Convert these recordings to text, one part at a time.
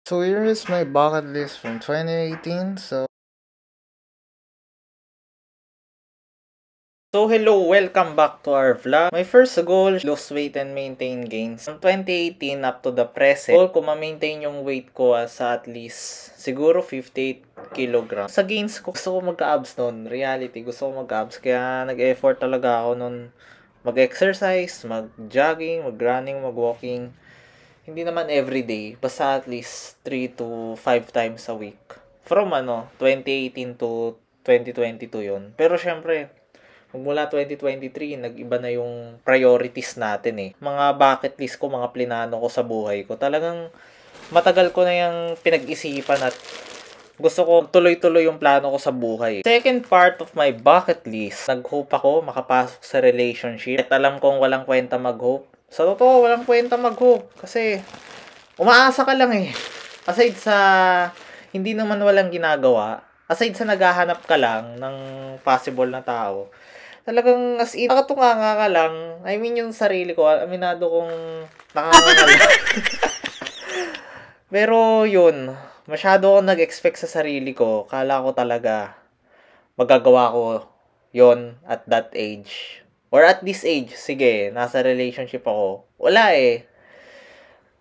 So here is my bucket list from 2018. So hello, welcome back to our vlog. My first goal, lose weight and maintain gains. From 2018 up to the present, goal ko ma-maintain yung weight ko sa at least siguro 58 kilograms. Sa gains ko, gusto ko magka-abs nun. Reality, gusto ko mag-abs. Kaya nag-effort talaga ako nun mag-exercise, mag-jogging, mag-running, mag-walking. Hindi naman everyday, basta at least 3 to 5 times a week. From 2018 to 2022 yun. Pero syempre, magmula 2023, nag-iba na yung priorities natin eh. Mga bucket list ko, mga plinano ko sa buhay ko. Talagang matagal ko na yung pinag-isipan at gusto ko tuloy-tuloy yung plano ko sa buhay. Second part of my bucket list, nag-hope ako makapasok sa relationship. At alam kong walang kwenta mag-hope. Sa totoo, walang kwenta mag-hope. Kasi umaasa ka lang eh. Aside sa hindi naman walang ginagawa, aside sa naghahanap ka lang ng possible na tao, talagang as in, nakatunganga ka lang. I mean, yung sarili ko, aminado kong nakakanganga lang. Pero yun, masyado ako nag-expect sa sarili ko. Kala ko talaga magagawa ko yon at that age. Or at this age, sige, nasa relationship ako. Wala eh.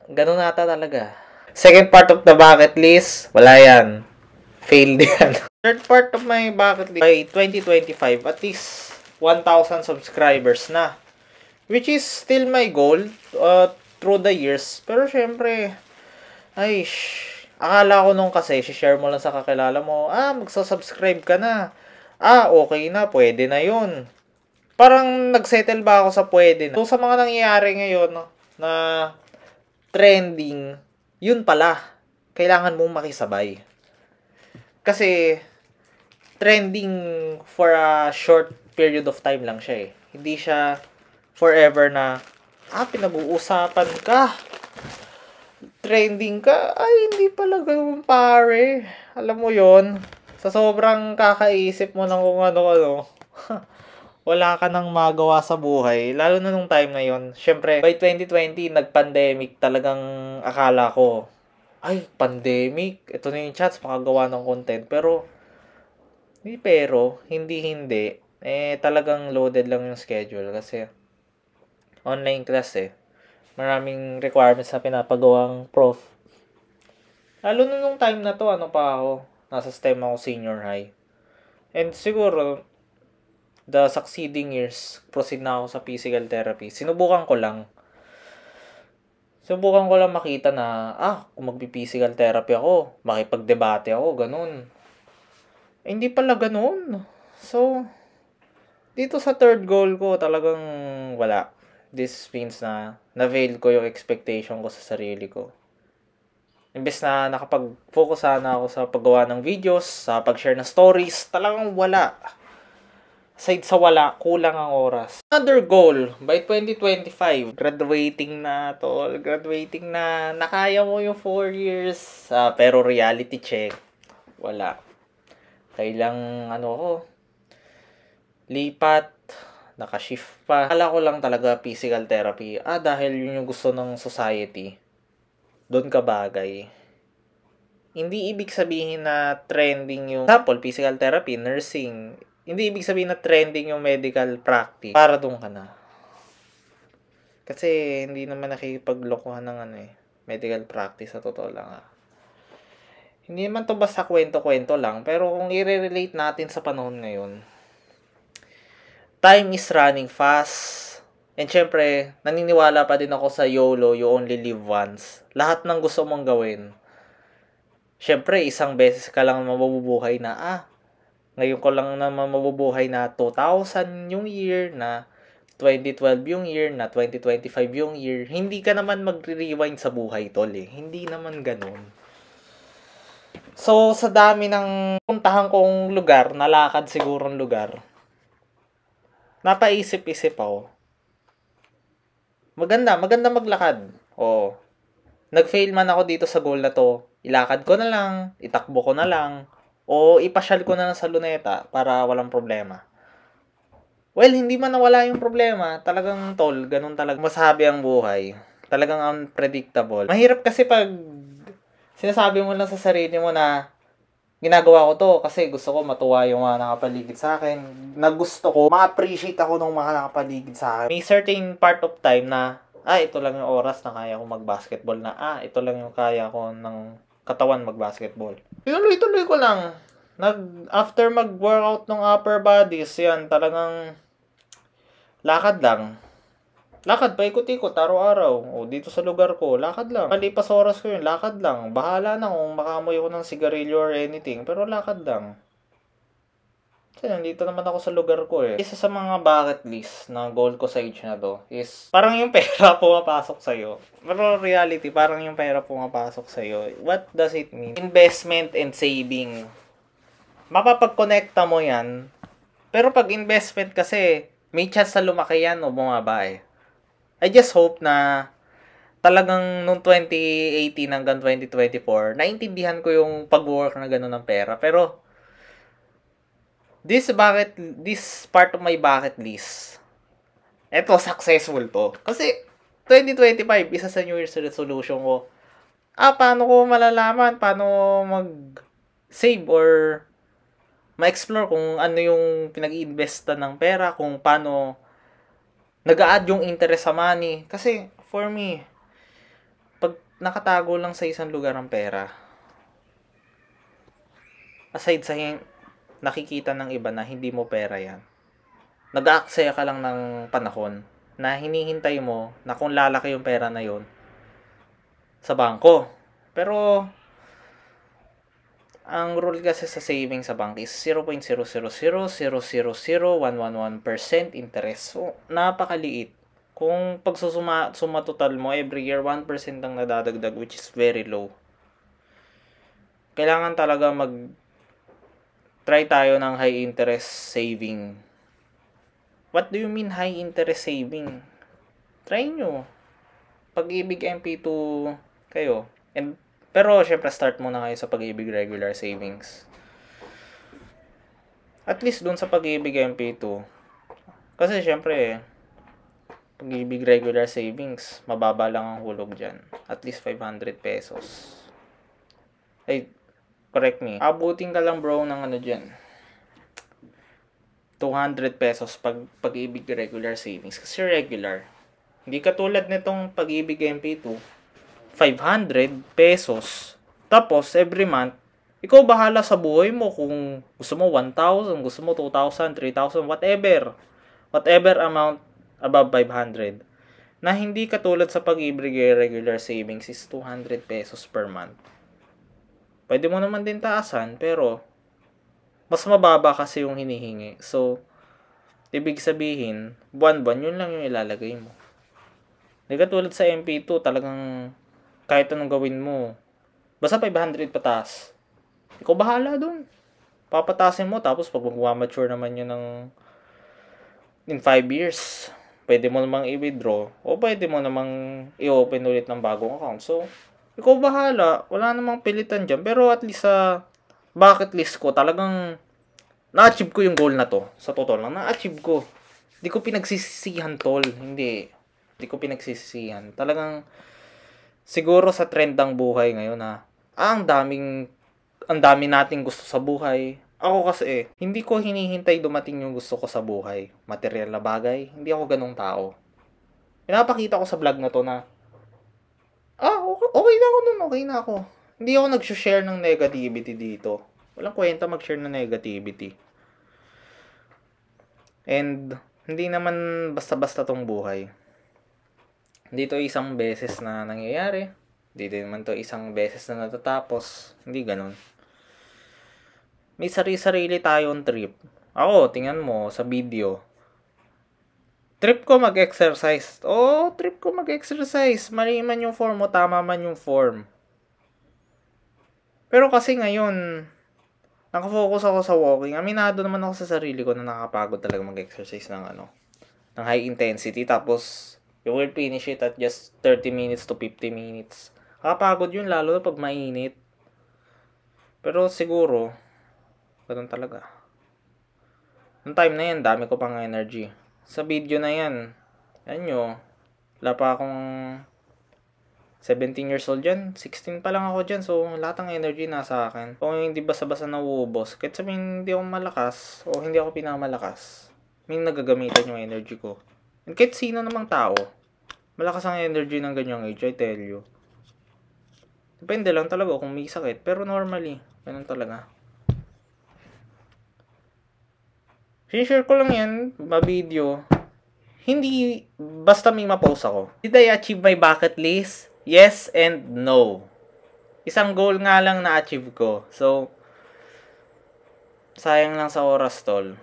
Ganun nata talaga. Second part of the bucket list, wala yan. Failed yan. Third part of my bucket list, by 2025, at least 1,000 subscribers na. Which is still my goal through the years. Pero syempre, akala ko nung kasi, share mo lang sa kakilala mo, magsasubscribe ka na. Okay na, pwede na yun. Parang nagsettle ba ako sa pwede na. So, sa mga nangyayari ngayon, no, na trending, yun pala, kailangan mong makisabay. Kasi, trending for a short period of time lang siya eh. Hindi siya forever na, pinag-uusapan ka. Trending ka, hindi pala ganun pare. Alam mo yon, sa sobrang kakaisip mo ng kung ano-ano, wala ka nang magawa sa buhay. Lalo na nung time na yon. Syempre, by 2020, nag-pandemic. Talagang akala ko, pandemic. Ito na yung chance, makagawa ng content. Hindi. Talagang loaded lang yung schedule. Kasi, online class eh. Maraming requirements na pinapagawang prof. Lalo na nung time na to, nasa STEM ako senior high. And siguro, the succeeding years, proceed na ako sa physical therapy. Sinubukan ko lang makita na, kung magpi-physical therapy ako, makipagdebate ako, ganun. Hindi pala ganun. So, dito sa third goal ko, talagang wala. This means na na-fail ko yung expectation ko sa sarili ko. Imbes na nakapag-focus sana ako sa paggawa ng videos, sa pag-share ng stories, talagang wala. Aside sa wala, kulang ang oras. Another goal, by 2025, graduating na, tol. Graduating na. Nakaya mo yung 4 years. Pero reality check, wala. Kailang, lipat, nakashift pa. Akala ko lang talaga physical therapy. Dahil yun yung gusto ng society. Doon ka bagay. Hindi ibig sabihin na trending yung, example, physical therapy, nursing. Hindi ibig sabihin na trending yung medical practice para doon ka na. Kasi hindi naman nakikipaglokohan ng medical practice sa totoo lang. Hindi naman to basta kwento-kwento lang, pero kung i-relate natin sa panahon ngayon, time is running fast. And syempre, naniniwala pa din ako sa YOLO, you only live once. Lahat ng gusto mong gawin. Syempre, isang beses ka lang mabubuhay na, ngayon ko lang naman mabubuhay na 2000 yung year, na 2012 yung year, na 2025 yung year. Hindi ka naman magre-rewind sa buhay, tol eh. Hindi naman ganun. So, sa dami ng puntahan kong lugar, nalakad sigurong lugar, napaisip-isip ako, maganda maglakad. Oo. Nag-fail man ako dito sa goal na to, ilakad ko na lang, itakbo ko na lang, o ipasyal ko na lang sa luneta para walang problema. Well, hindi man nawala yung problema. Talagang, tol, ganun talaga masabi ang buhay. Talagang unpredictable. Mahirap kasi pag Sinasabi mo lang sa sarili mo na ginagawa ko to kasi gusto ko matuwa yung mga nakapaligid sa akin. Na gusto ko, ma-appreciate ako ng mga nakapaligid sa akin. May certain part of time na, ito lang yung oras na kaya ko mag-basketball na, ito lang yung kaya ko ng katawan mag-basketball. Tuloy-tuloy ko lang. After mag-workout ng upper bodies, yan, talagang lakad lang. Lakad, paikot-ikot, araw-araw. O, dito sa lugar ko, lakad lang. Malipas oras ko yun, lakad lang. Bahala na kung makamoy ako ng sigarilyo or anything, pero lakad lang. Kasi nandito naman ako sa lugar ko eh. Isa sa mga bucket list na goal ko sa age na to is parang yung pera pumapasok sa'yo. Pero reality, parang yung pera pumapasok sa'yo. What does it mean? Investment and saving. Mapapag-connecta mo yan. Pero pag investment kasi, may chance na lumaki yan o bumaba eh. I just hope na talagang noong 2018 hanggang 2024, naintindihan ko yung pag-work na gano'n ng pera. Pero, this part of my bucket list, eto, successful to. Kasi, 2025, isa sa New Year's resolution ko, paano ko malalaman, paano mag-save or ma-explore kung ano yung pinag-iinvestan ng pera, kung paano nag-a-add yung interest sa money. Kasi, for me, pag nakatago lang sa isang lugar ang pera, aside sa nakikita ng iba na hindi mo pera yan, nag-aaksaya ka lang ng panahon na hinihintay mo na kung lalaki yung pera na yon sa bangko. Pero, ang rule kasi sa savings sa bank is 0.000000111% interest. So, napakaliit. Kung pag sumatotal mo, every year, 1% ang nadadagdag, which is very low. Kailangan talaga try tayo ng high interest saving. What do you mean high interest saving? Try nyo. Pag-ibig MP2 kayo. Pero, syempre, start muna kayo sa Pag-ibig regular savings. At least dun sa Pag-ibig MP2. Kasi, syempre, Pag-ibig regular savings, mababa lang ang hulog dyan. At least 500 pesos. Correct me. Abutin ka lang, bro, ng ano dyan. 200 pesos Pag-ibig regular savings. Kasi regular. Hindi katulad nitong Pag-ibig MP2. 500 pesos. Tapos, every month, ikaw bahala sa buhay mo kung gusto mo 1,000, gusto mo 2,000, 3,000, whatever. Whatever amount above 500. Na hindi katulad sa Pag-ibig regular savings is 200 pesos per month. Pwede mo naman din taasan, pero mas mababa kasi yung hinihingi. So, ibig sabihin, buwan-buwan, yun lang yung ilalagay mo. Hindi katulad sa MP2, talagang kahit anong gawin mo, basta 500 pataas. Ikaw bahala dun. Papatasin mo, tapos pag mag-mature naman yun in 5 years, pwede mo namang i-withdraw, o pwede mo namang i-open ulit ng bagong account. So, ikaw bahala. Wala namang pilitan dyan. Pero at least sa bucket list ko, talagang na-achieve ko yung goal na to. Sa totoo lang, na-achieve ko. Hindi ko pinagsisisihan, tol. Hindi ko pinagsisisihan. Talagang, siguro sa trend ng buhay ngayon na ang dami nating gusto sa buhay. Ako kasi hindi ko hinihintay dumating yung gusto ko sa buhay. Material na bagay. Hindi ako ganong tao. Pinapakita ko sa vlog na to na okay na ako nun. Okay na ako. Hindi ako nag-share ng negativity dito. Walang kwenta mag-share ng negativity. And hindi naman basta-basta tong buhay. Hindi to isang beses na nangyayari. Hindi din naman to isang beses na natatapos. Hindi ganun. May sarili-sarili tayong trip. Ako, tingnan mo sa video. Trip ko mag-exercise. Trip ko mag-exercise. Mali man yung form mo, tama man yung form. Pero kasi ngayon, nakafocus ako sa walking. Aminado naman ako sa sarili ko na nakapagod talaga mag-exercise ng high intensity. Tapos, you will finish it at just 30 minutes to 50 minutes. Nakapagod yun, lalo na pag mainit. Pero siguro, ganun talaga. Noong time na yan, dami ko pang energy. Sa video na yan, yan nyo, wala pa akong 17 years old dyan. 16 pa lang ako dyan. So, lahat ng energy nasa akin. Kung hindi basta-basta nauubos, kahit sabihin hindi ako malakas o hindi ako pinamalakas, may nagagamitan yung energy ko. And kahit sino namang tao, malakas ang energy ng ganyang age, I tell you. Depende lang talaga kung may sakit. Pero normally, ganun talaga. Sinishare ko lang yan, ma-video. Hindi basta may ma-post ako. Did I achieve my bucket list? Yes and no. Isang goal nga lang na-achieve ko. So, sayang lang sa oras, tol.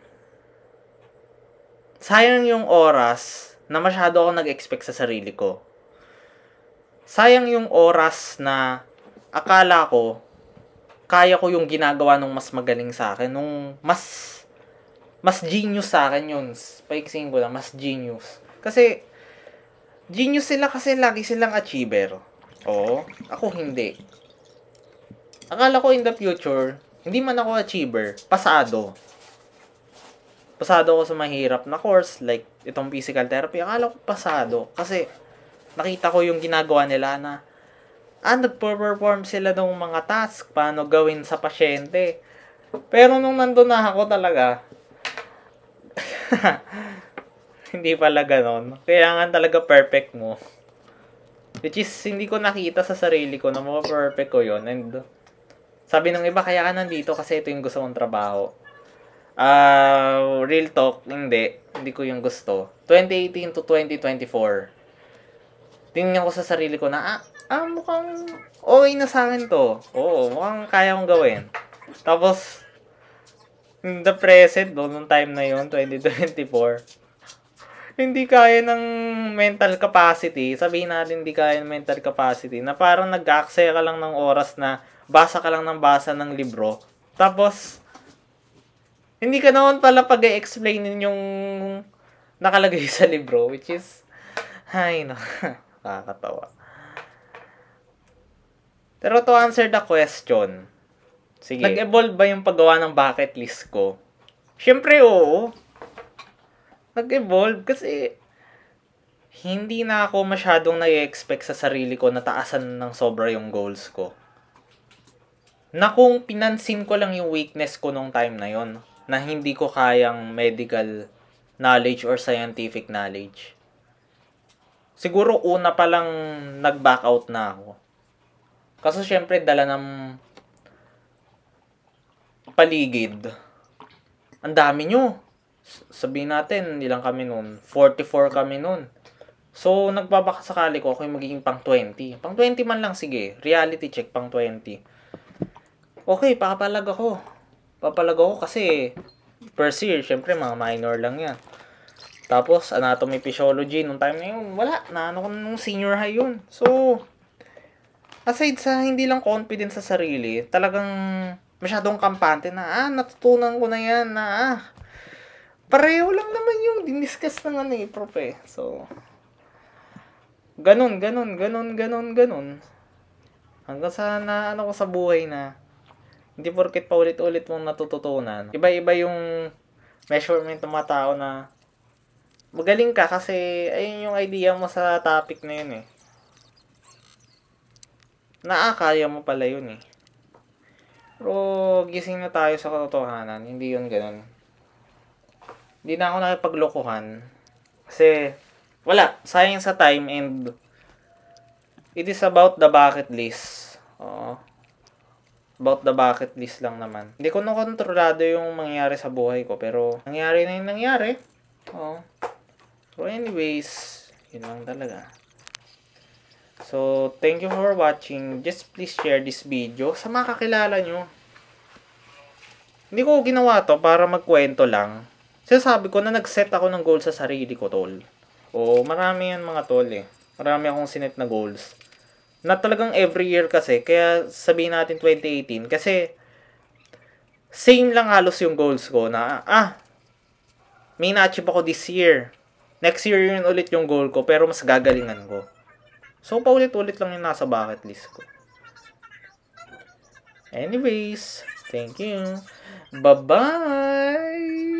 Sayang yung oras na masyado ako nag-expect sa sarili ko. Sayang yung oras na akala ko kaya ko yung ginagawa nung mas magaling sa akin. Nung mas genius sa akin yun. Paiksin ko lang, mas genius. Kasi, genius sila kasi lagi silang achiever. Oo, ako hindi. Akala ko in the future, hindi man ako achiever, pasado. Pasado ako sa mahirap na course, like itong physical therapy. Akala ko pasado. Kasi, nakita ko yung ginagawa nila na, nagpo-perform sila ng mga task, paano gawin sa pasyente. Pero nung nandun na ako talaga, hindi pala ganon. Kailangan talaga perfect mo. Which is, hindi ko nakita sa sarili ko na perfect ko yon. And sabi ng iba, kaya ka nandito kasi ito yung gusto mong trabaho. Real talk, hindi. Hindi ko yung gusto. 2018 to 2024. Tingnan ko sa sarili ko na, mukhang okay na sa akin to. Oo, mukhang kaya kong gawin. Tapos, in the present, nung time na yun, 2024, hindi kaya ng mental capacity, sabihin natin hindi kaya ng mental capacity, na parang nag-aksaya ka lang ng oras na basa ka lang ng basa ng libro. Tapos, hindi ka naman pala pag-e-explainin yung nakalagay sa libro, which is, nakakatawa. Pero to answer the question, sige, nag-evolve ba yung paggawa ng bucket list ko? Siyempre, oo. Nag-evolve kasi hindi na ako masyadong nai-expect sa sarili ko na taasan ng sobra yung goals ko. Na kung pinansin ko lang yung weakness ko nung time na yon, na hindi ko kayang medical knowledge or scientific knowledge. Siguro una pa lang nag-back out na ako. Kasi syempre dala ng paligid. Ang dami nyo. Sabihin natin, ilang kami nun? 44 kami nun. So, nagbabakasakali ko ako yung magiging pang 20. Pang 20 man lang, sige. Reality check, pang 20. Okay, papalag ako. Papalag ako kasi first year, syempre mga minor lang yan. Tapos, anatomy, physiology, nung time na yun, wala. Naano ko nung senior high yun. So, aside sa hindi lang confidence sa sarili, talagang masyadong kampante na, natutunan ko na yan, pareho lang naman yung diniscuss ng prof eh. So, ganun. Hanggang sa ko sa buhay na, hindi porket paulit-ulit mong natututunan. Iba-iba yung measurement ng mga tao na, magaling ka kasi, ayun yung idea mo sa topic na yun eh. Kaya mo pala yun eh. Pero, gising na tayo sa katotohanan. Hindi yun ganun. Hindi na ako nakipaglokohan. Kasi, wala. Sayang sa time and it is about the bucket list. About the bucket list lang naman. Hindi ko kontrolado yung mangyayari sa buhay ko. Pero, nangyari na yung nangyari. So, anyways, yun lang talaga. So, thank you for watching. Just please share this video sa mga kakilala nyo. Hindi ko ginawa to para magkwento lang. Sabi ko na nag-set ako ng goals sa sarili ko, tol. Marami yan mga tol eh. Marami akong sinet na goals. Na talagang every year kasi. Kaya sabihin natin 2018. Kasi same lang halos yung goals ko na may na-achieve ako this year. Next year yun ulit yung goal ko pero mas gagalingan ko. So paulit-ulit lang yung nasa bucket list ko. Anyways, thank you. Bye-bye!